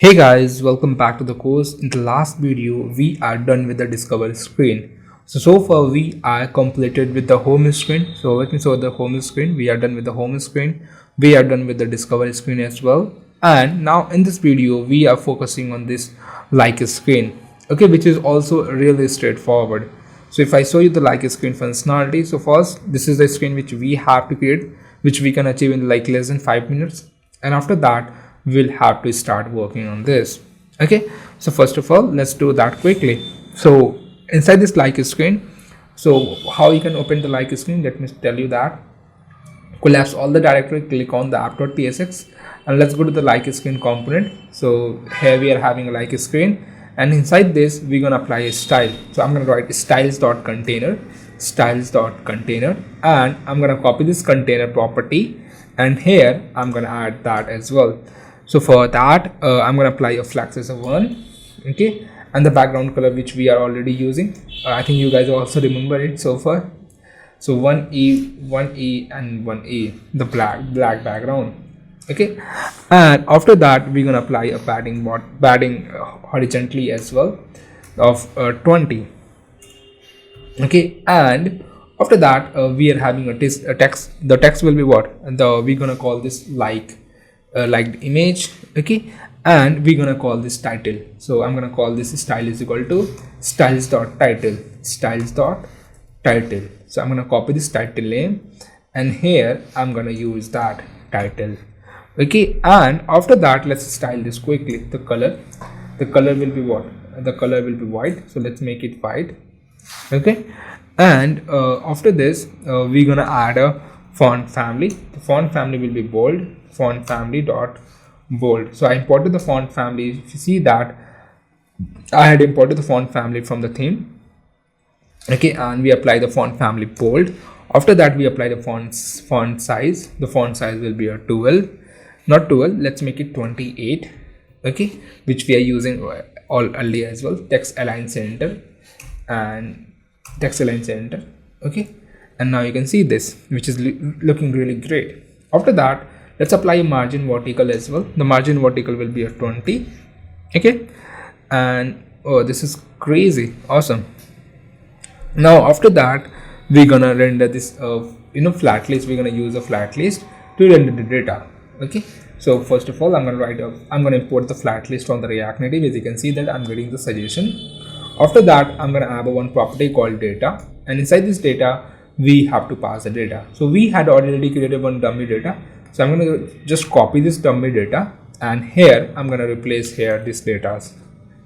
Hey guys, welcome back to the course. In the last video, we are done with the discover screen. So far we are completed with the home screen. So let me show the home screen. We are done with the home screen. We are done with the discover screen as well. And now in this video, we are focusing on this like screen. Okay, which is also really straightforward. So if I show you the like screen functionality, so first this is the screen which we have to create, which we can achieve in like less than 5 minutes. And after that, we'll have to start working on this. Okay, so first of all, let's do that quickly. So inside this like screen, so how you can open the like screen, let me tell you that. Collapse all the directory, click on the app.tsx, and let's go to the like screen component. So here we are having a like screen, and inside this we're gonna apply a style. So I'm gonna write styles.container, and I'm gonna copy this container property, and here I'm gonna add that as well. So for that, I'm gonna apply a flag size of 1. Okay, and the background color which we are already using, I think you guys also remember it so far. So 1e and 1e, the black background. Okay, and after that we're gonna apply a padding horizontally as well of 20. Okay, and after that we are having a text. The text will be what, and we're gonna call this like the image. Okay, and we're gonna call this title. So I'm gonna call this style is equal to styles.title. So I'm gonna copy this title name, and here I'm gonna use that title. Okay, and after that let's style this quickly. The color will be what, the color will be white, so let's make it white. Okay, and after this we're gonna add a font family. The font family will be bold, font family dot bold. So I imported the font family. If you see that, I had imported the font family from the theme. Okay, and we apply the font family bold. After that we apply the font size. The font size will be a 12, not 12, let's make it 28. Okay, which we are using all earlier as well. Text align center, and text align center. Okay, and now you can see this, which is looking really great. After that, let's apply a margin vertical as well. The margin vertical will be a 20. Okay, and oh, this is crazy awesome. Now after that we're gonna render this flat list. We're gonna use a flat list to render the data. Okay, so first of all I'm gonna import the flat list from the React Native. As you can see that I'm getting the suggestion. After that I'm gonna add one property called data, and inside this data we have to pass the data. So we had already created one dummy data, so I'm gonna just copy this dummy data, and here I'm gonna replace here this data.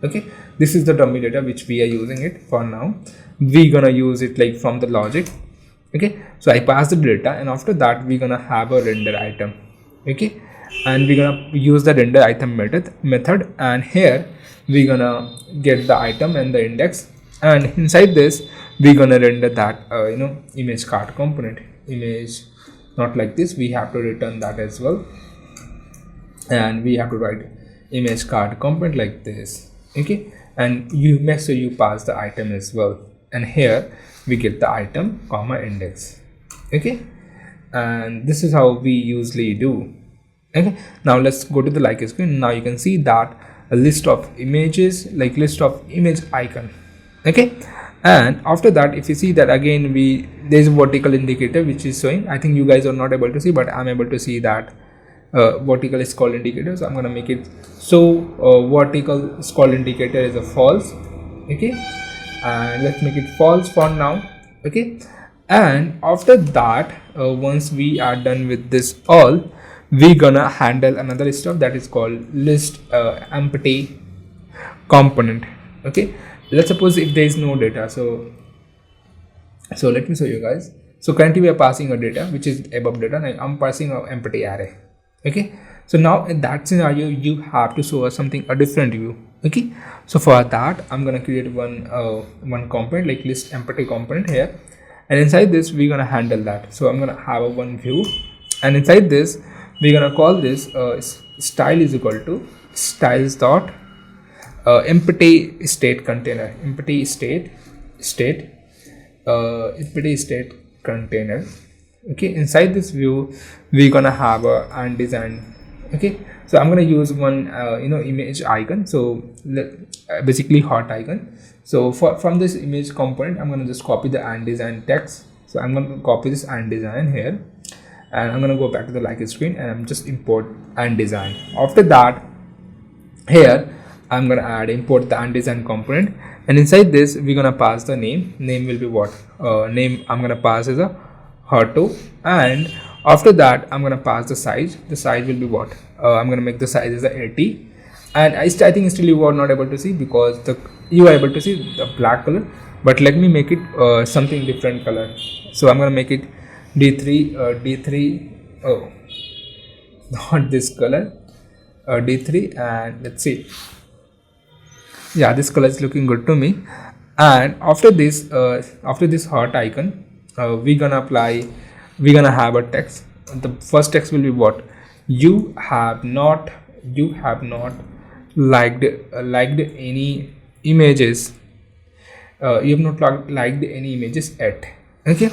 Okay, this is the dummy data which we are using it for now. We're gonna use it like from the logic. Okay, so I pass the data, and after that we're gonna have a render item. Okay, and we're gonna use the render item method, and here we're gonna get the item and the index, and inside this we're gonna render that image card component. Image, not like this, we have to return that as well, and we have to write image card component like this. Okay, and you make sure you pass the item as well, and here we get the item comma index. Okay, and this is how we usually do. Okay, now let's go to the like screen. Now you can see that a list of images, like list of image icon. Okay, and after that if you see that again there's a vertical indicator which is showing. I think you guys are not able to see, but I'm able to see that vertical scroll indicator. So I'm gonna make it so vertical scroll indicator is a false. Okay, and let's make it false for now. Okay, and after that once we are done with this all, we gonna handle another stuff that is called list empty component. Okay, let's suppose if there is no data. So let me show you guys. So currently we are passing a data which is above data, and I'm passing an empty array. Okay, so now in that scenario you have to show us something, a different view. Okay, so for that I'm gonna create one component like list empty component here, and inside this we're gonna handle that. So I'm gonna have a one view, and inside this we're gonna call this style is equal to styles dot empty state container, empty state container. Okay, inside this view we're gonna have a undesign. Okay, So I'm going to use one image icon, so basically hot icon. So from this image component, I'm going to just copy the &design text. So I'm going to copy this &design here, and I'm going to go back to the like screen, and I'm just import &design. After that, here I'm going to import the &design component, and inside this we're going to pass the name. Name will be what? Name I'm going to pass as a Hotto, and after that I'm going to pass the size. The size will be what? I'm going to make the size as a 80, and I think still you are not able to see because you are able to see the black color, but let me make it something different color. So I'm going to make it D3 oh, not this color, D3, and let's see. Yeah, this color is looking good to me. And after this hot icon, we're gonna have a text. The first text will be what? You have not liked any images. You have not liked any images yet. Okay,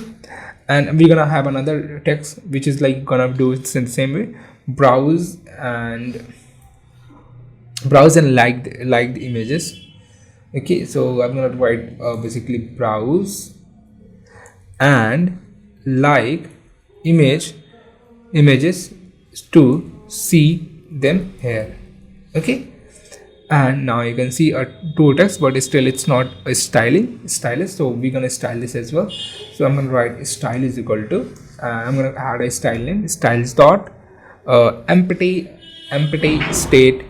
and we're gonna have another text which is like gonna do it in the same way. Browse and like the images. Okay, so I'm gonna write basically browse and like images to see them here. Okay, and now you can see a two text, but still it's not a stylus, so we're gonna style this as well. So I'm gonna write style is equal to I'm gonna add a style name, styles dot empty state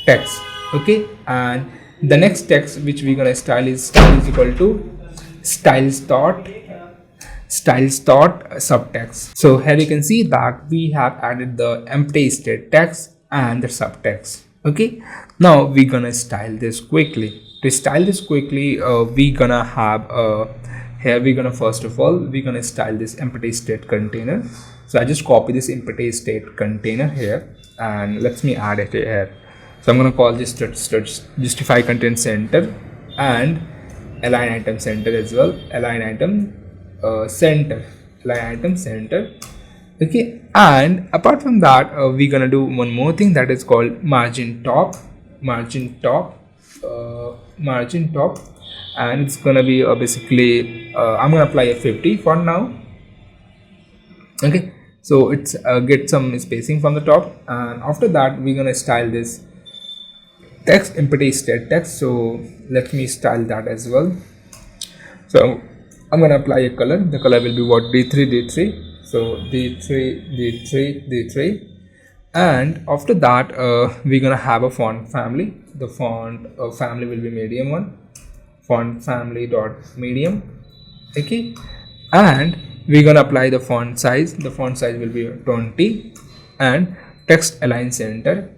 text. Okay, and the next text which we're gonna style is equal to styles dot subtext. So here you can see that we have added the empty state text and the subtext. Okay, now we're gonna style this quickly. To style this quickly, we're gonna have here we're gonna first of all we're gonna style this empty state container. So I just copy this empty state container here, and let me add it here. So I'm going to call this justify content center and align item center as well. Align item center. Okay, and apart from that, we're gonna do one more thing that is called margin top, and it's gonna be basically I'm gonna apply a 50 for now. Okay, so it's get some spacing from the top, and after that we're gonna style this text empty state text. So let me style that as well. So I'm gonna apply a color. The color will be what? D3. So D3, and after that we're gonna have a font family. The font family will be medium one. Font family dot medium. Okay, and we're gonna apply the font size. The font size will be 20, and text align center.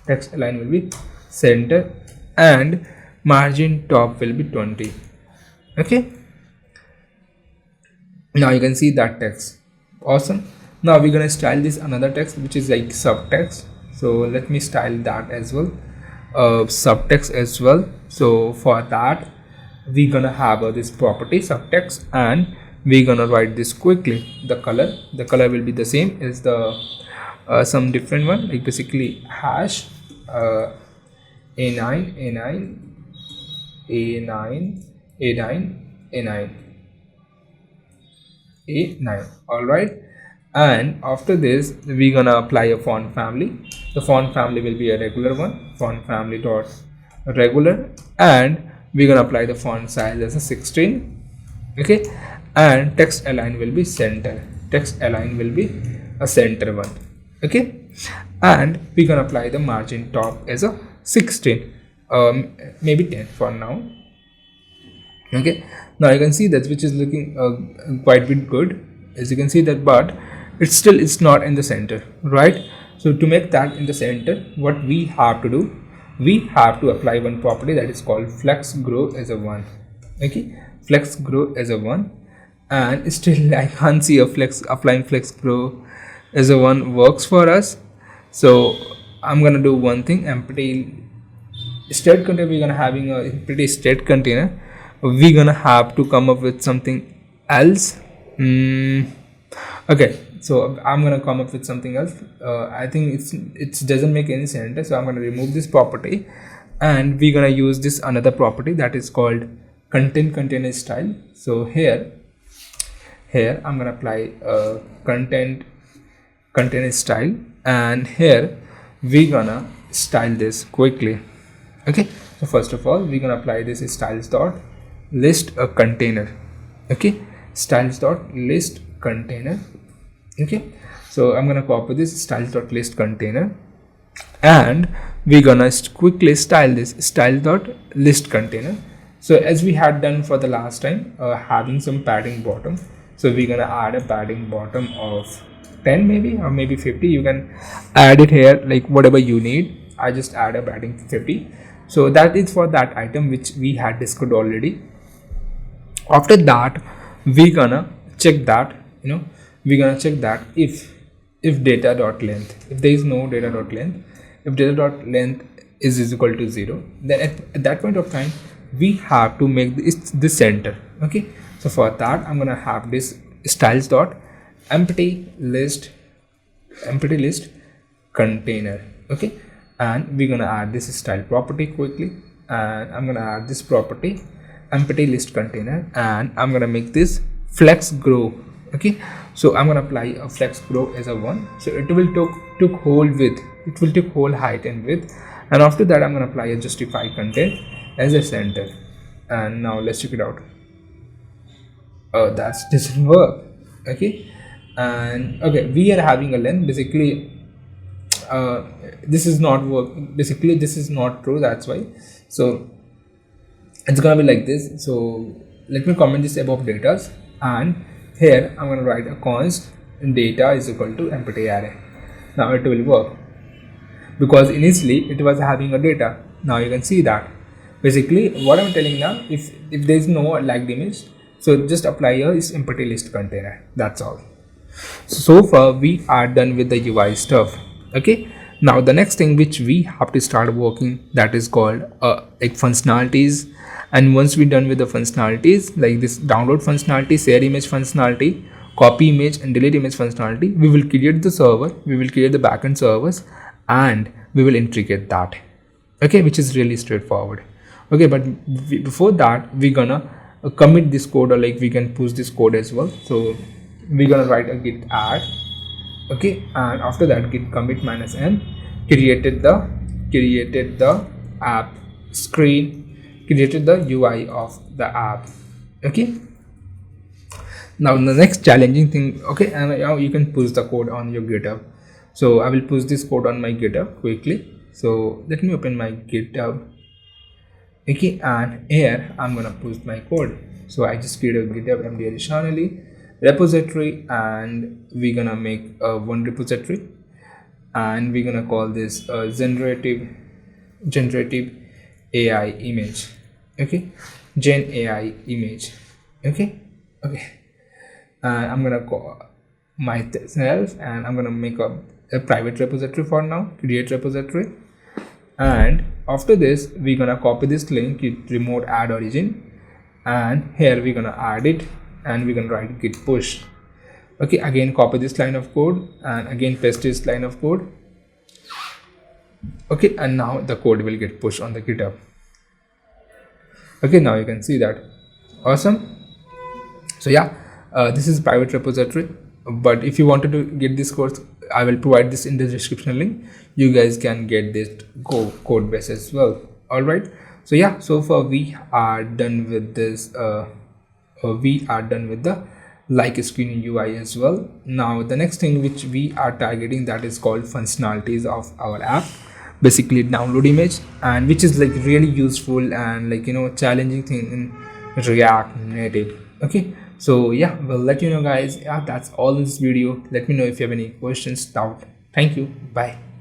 Text align will be center, and margin top will be 20. Okay, now you can see that text. Awesome. Now we're gonna style this another text which is like subtext. So let me style that as well, subtext as well. So for that we're gonna have this property subtext, and we're gonna write this quickly. The color will be the same as the some different one, like basically hash A9. All right, and after this we're gonna apply a font family. The font family will be a regular one, font family dot regular, and we're gonna apply the font size as a 16. Okay, and text align will be center. Text align will be a center one. Okay, and we're gonna apply the margin top as a 16, maybe 10 for now. Okay, now you can see that which is looking quite bit good, as you can see that, but it's not in the center, right? So to make that in the center, what we have to do, we have to apply one property that is called flex grow as a 1. Okay, flex grow as a 1, and still I can't see applying flex grow as a 1 works for us. So I'm gonna do one thing, empty state container. We're gonna having a empty state container. We're gonna have to come up with something else. Okay, So I'm gonna come up with something else. I think it doesn't make any sense, so I'm gonna remove this property, and we're gonna use this another property that is called content container style. So here I'm gonna apply a content container style, and here we're gonna style this quickly. Okay, so first of all we're gonna apply this styles dot list a container. Okay, styles dot list container. Okay, so I'm gonna copy this styles dot list container, and we're gonna quickly style this style dot list container. So as we had done for the last time, having some padding bottom, so we're gonna add a padding bottom of 10 maybe, or maybe 50. You can add it here like whatever you need. I just add a padding 50. So that is for that item which we had discussed already. After that we're gonna check that, we're gonna check that if data dot length, if there is no data dot length, if data dot length is equal to 0, then at that point of time we have to make this center. Okay, so for that I'm gonna have this styles dot empty list container. Okay, and we're gonna add this style property quickly, and I'm gonna add this property empty list container, and I'm gonna make this flex grow. Okay, so I'm gonna apply a flex grow as a 1, so it will took whole width, it will take whole height and width, and after that I'm gonna apply a justify content as a center. And now let's check it out. Oh, that doesn't work. Okay, and okay, we are having a length. Basically this is not work, basically this is not true, that's why. So it's gonna be like this. So let me comment this above data, and here I'm gonna write a const data is equal to empty array. Now it will work, because initially it was having a data. Now you can see that basically what I'm telling now, if there is no lagged image, so just apply here is empty list container. That's all. So far we are done with the UI stuff. Okay, now the next thing which we have to start working, that is called like functionalities. And once we're done with the functionalities, like this download functionality, share image functionality, copy image and delete image functionality, we will create the server, we will create the backend servers, and we will integrate that. Okay, which is really straightforward. Okay, but before that we're gonna commit this code, or like we can push this code as well. So we're gonna write a git add. Okay, and after that git commit -n created the app screen, created the UI of the app. Okay, now the next challenging thing. Okay, and now you can push the code on your GitHub. So I will push this code on my GitHub quickly. So let me open my GitHub. Okay, and here I'm gonna push my code. So I just create a GitHub MD additionally repository, and we're gonna make one repository, and we're gonna call this generative AI image. Okay, gen AI image. Okay, and I'm gonna call myself, and I'm gonna make a private repository for now, create repository. And after this we're gonna copy this link, git remote add origin, and here we're gonna add it, and we're gonna write git push. Okay, again copy this line of code, and again paste this line of code. Okay, and now the code will get pushed on the GitHub. Okay, now you can see that. Awesome. So yeah, this is private repository, but if you wanted to get this course, I will provide this in the description link. You guys can get this code base as well. All right, so yeah, so far we are done with this. We are done with the like screen UI as well. Now the next thing which we are targeting, that is called functionalities of our app. Basically download image, and which is like really useful and like challenging thing in React Native. Okay, so yeah, we'll let you know guys. Yeah, that's all in this video. Let me know if you have any questions, doubt. Thank you, bye.